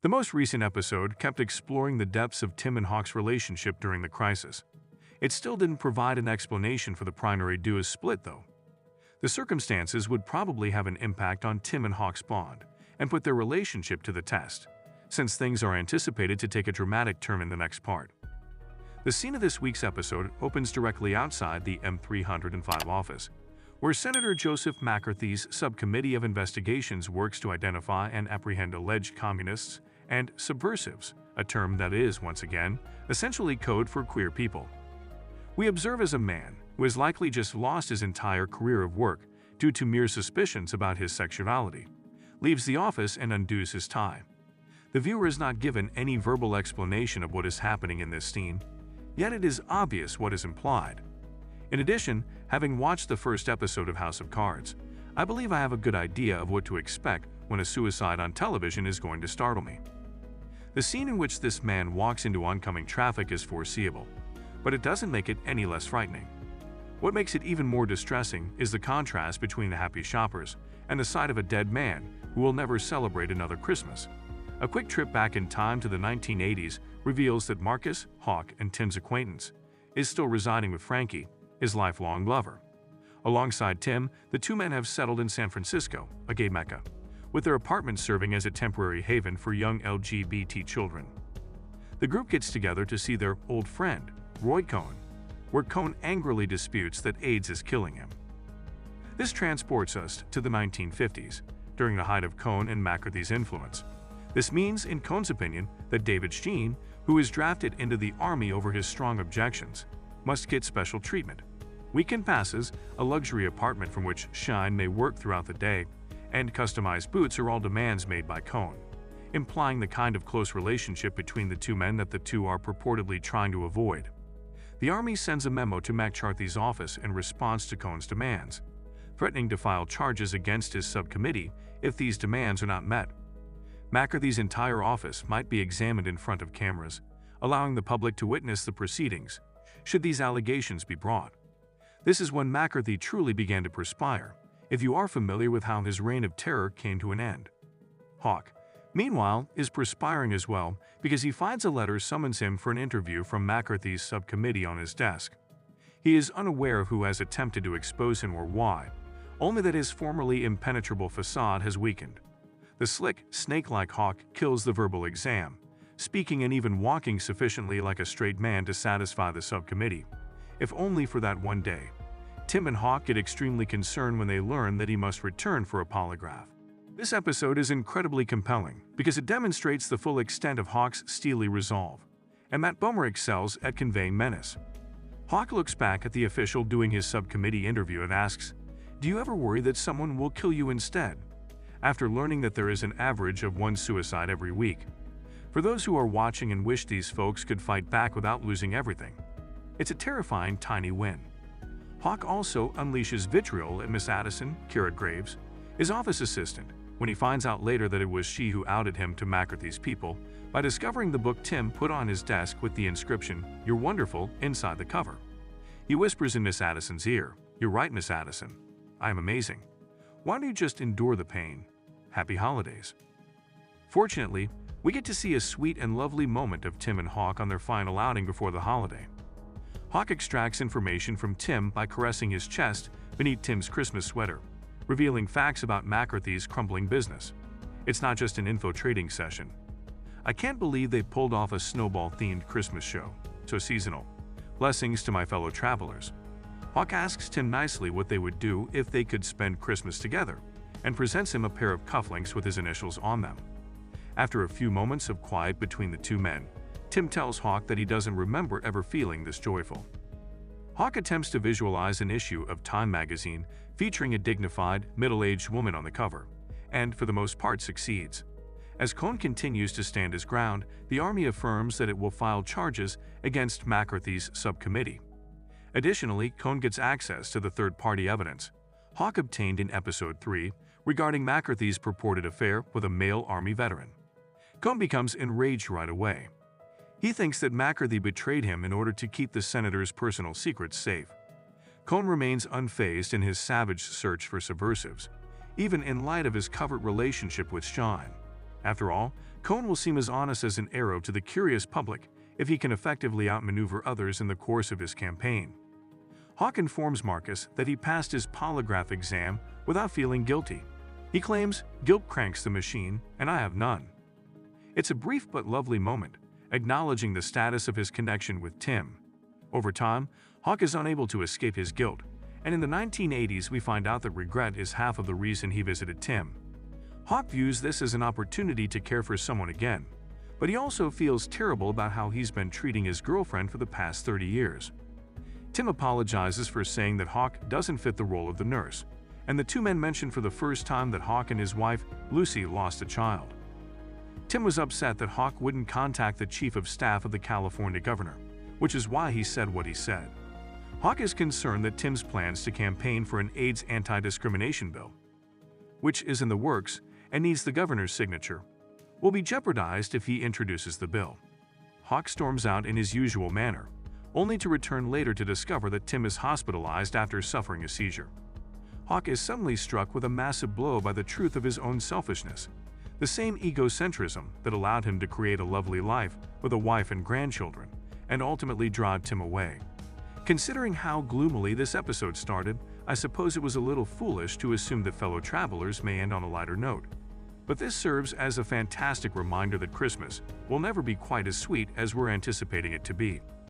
The most recent episode kept exploring the depths of Tim and Hawk's relationship during the crisis. It still didn't provide an explanation for the primary duo's split, though. The circumstances would probably have an impact on Tim and Hawk's bond and put their relationship to the test, since things are anticipated to take a dramatic turn in the next part. The scene of this week's episode opens directly outside the M305 office, where Senator Joseph McCarthy's Subcommittee of Investigations works to identify and apprehend alleged communists and subversives, a term that is, once again, essentially code for queer people. We observe as a man who has likely just lost his entire career of work due to mere suspicions about his sexuality, leaves the office and undoes his tie. The viewer is not given any verbal explanation of what is happening in this scene, yet it is obvious what is implied. In addition, having watched the first episode of House of Cards, I believe I have a good idea of what to expect when a suicide on television is going to startle me. The scene in which this man walks into oncoming traffic is foreseeable, but it doesn't make it any less frightening. What makes it even more distressing is the contrast between the happy shoppers and the sight of a dead man who will never celebrate another Christmas. A quick trip back in time to the 1980s reveals that Marcus, Hawk, and Tim's acquaintance is still residing with Frankie, his lifelong lover. Alongside Tim, the two men have settled in San Francisco, a gay mecca, with their apartment serving as a temporary haven for young LGBT children. The group gets together to see their old friend, Roy Cohn, where Cohn angrily disputes that AIDS is killing him. This transports us to the 1950s, during the height of Cohn and McCarthy's influence. This means, in Cohn's opinion, that David Sheen, who is drafted into the Army over his strong objections, must get special treatment. Weekend passes, a luxury apartment from which Shine may work throughout the day, and customized boots are all demands made by Cohn, implying the kind of close relationship between the two men that the two are purportedly trying to avoid. The Army sends a memo to McCarthy's office in response to Cohn's demands, threatening to file charges against his subcommittee if these demands are not met. McCarthy's entire office might be examined in front of cameras, allowing the public to witness the proceedings, should these allegations be brought. This is when McCarthy truly began to perspire, if you are familiar with how his reign of terror came to an end. Hawk, meanwhile, is perspiring as well because he finds a letter summons him for an interview from McCarthy's subcommittee on his desk. He is unaware of who has attempted to expose him or why, only that his formerly impenetrable facade has weakened. The slick, snake-like Hawk kills the verbal exam, speaking and even walking sufficiently like a straight man to satisfy the subcommittee, if only for that one day. Tim and Hawk get extremely concerned when they learn that he must return for a polygraph. This episode is incredibly compelling because it demonstrates the full extent of Hawk's steely resolve, and Matt Bomer excels at conveying menace. Hawk looks back at the official doing his subcommittee interview and asks, "Do you ever worry that someone will kill you instead?" after learning that there is an average of one suicide every week. For those who are watching and wish these folks could fight back without losing everything, it's a terrifying tiny win. Hawk also unleashes vitriol at Miss Addison, Kira Graves, his office assistant, when he finds out later that it was she who outed him to McCarthy's people by discovering the book Tim put on his desk with the inscription, "You're wonderful," inside the cover. He whispers in Miss Addison's ear, "You're right, Miss Addison. I am amazing. Why don't you just endure the pain? Happy holidays." Fortunately, we get to see a sweet and lovely moment of Tim and Hawk on their final outing before the holiday. Hawk extracts information from Tim by caressing his chest beneath Tim's Christmas sweater, revealing facts about McCarthy's crumbling business. It's not just an info-trading session. I can't believe they pulled off a snowball-themed Christmas show, so seasonal. Blessings to my fellow travelers. Hawk asks Tim nicely what they would do if they could spend Christmas together, and presents him a pair of cufflinks with his initials on them. After a few moments of quiet between the two men, Tim tells Hawk that he doesn't remember ever feeling this joyful. Hawk attempts to visualize an issue of Time magazine featuring a dignified, middle-aged woman on the cover, and for the most part succeeds. As Cohn continues to stand his ground, the Army affirms that it will file charges against McCarthy's subcommittee. Additionally, Cohn gets access to the third-party evidence Hawk obtained in Episode 3 regarding McCarthy's purported affair with a male Army veteran. Cohn becomes enraged right away. He thinks that McCarthy betrayed him in order to keep the senator's personal secrets safe. Cohn remains unfazed in his savage search for subversives, even in light of his covert relationship with Shine. After all, Cohn will seem as honest as an arrow to the curious public if he can effectively outmaneuver others in the course of his campaign. Hawk informs Marcus that he passed his polygraph exam without feeling guilty. He claims, "Guilt cranks the machine, and I have none." It's a brief but lovely moment, acknowledging the status of his connection with Tim. Over time, Hawk is unable to escape his guilt, and in the 1980s we find out that regret is half of the reason he visited Tim. Hawk views this as an opportunity to care for someone again, but he also feels terrible about how he's been treating his girlfriend for the past 30 years. Tim apologizes for saying that Hawk doesn't fit the role of the nurse, and the two men mention for the first time that Hawk and his wife, Lucy, lost a child. Tim was upset that Hawk wouldn't contact the chief of staff of the California governor, which is why he said what he said. Hawk is concerned that Tim's plans to campaign for an AIDS anti-discrimination bill, which is in the works and needs the governor's signature, will be jeopardized if he introduces the bill. Hawk storms out in his usual manner, only to return later to discover that Tim is hospitalized after suffering a seizure. Hawk is suddenly struck with a massive blow by the truth of his own selfishness, the same egocentrism that allowed him to create a lovely life with a wife and grandchildren, and ultimately drive Tim away. Considering how gloomily this episode started, I suppose it was a little foolish to assume that fellow travelers may end on a lighter note. But this serves as a fantastic reminder that Christmas will never be quite as sweet as we're anticipating it to be.